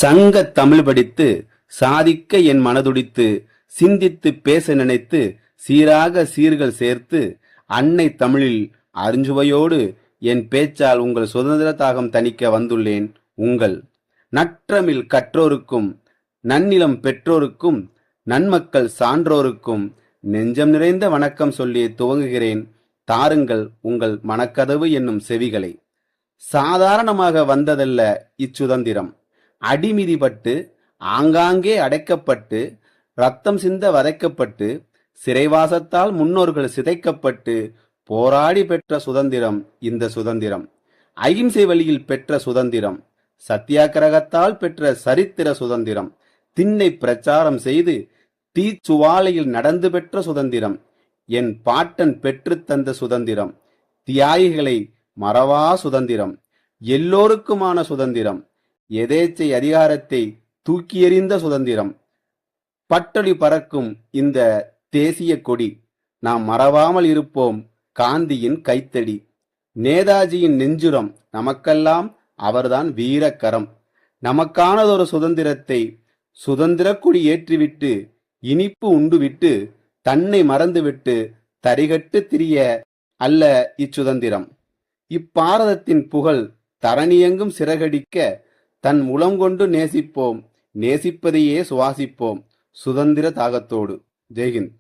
சங்க தமிழ் படித்து சாதிக்க என் மனதுடித்து சிந்தித்து பேச நினைத்து சீராக சீர்கள் சேர்த்து அன்னை தமிழில் அருஞ்சுவையோடு என் பேச்சால் உங்கள் சுதந்திர தாகம் தணிக்க வந்துள்ளேன். உங்கள் நற்றமிழ் கற்றோருக்கும் நன்னிலம் பெற்றோருக்கும் நன்மக்கள் சான்றோருக்கும் நெஞ்சம் நிறைந்த வணக்கம் சொல்லி துவங்குகிறேன். தாருங்கள் உங்கள் மனக்கதவு என்னும் செவிகளை. சாதாரணமாக வந்ததல்ல இச்சுதந்திரம். அடிமிதிப்பட்டு ஆங்காங்கே அடைக்கப்பட்டு ரத்தம் சிந்த வதைக்கப்பட்டு சிறைவாசத்தால் முன்னோர்கள் சிதைக்கப்பட்டு போராடி பெற்ற சுதந்திரம் இந்த சுதந்திரம். அகிம்சை வழியில் பெற்ற சுதந்திரம், சத்தியாகிரகத்தால் பெற்ற சரித்திர சுதந்திரம், திண்ணை பிரச்சாரம் செய்து தீச்சுவாலையில் நடந்து பெற்ற சுதந்திரம், என் பாட்டன் பெற்று தந்த சுதந்திரம், தியாகிகளை மறவா சுதந்திரம், எல்லோருக்குமான சுதந்திரம், எதேச்சை அதிகாரத்தை தூக்கி எறிந்த சுதந்திரம். பட்டொலி பறக்கும் இந்த தேசிய கொடி நாம் மறவாமல் இருப்போம். காந்தியின் கைத்தடி, நேதாஜியின் நெஞ்சுரம், நமக்கெல்லாம் அவர்தான் வீரக்கரம். நமக்கானதொரு சுதந்திரத்தை சுதந்திர கொடி ஏற்றிவிட்டு இனிப்பு உண்டுவிட்டு தன்னை மறந்துவிட்டு தரிகட்டு திரிய அல்ல இச்சுதந்திரம். இப்பாரதத்தின் புகழ் தரணியெங்கும் சிறகடிக்க தன் முலம் கொண்டு நேசிப்போம், நேசிப்பதையே சுவாசிப்போம் சுதந்திர தாகத்தோடு. ஜெய்ஹிந்த்.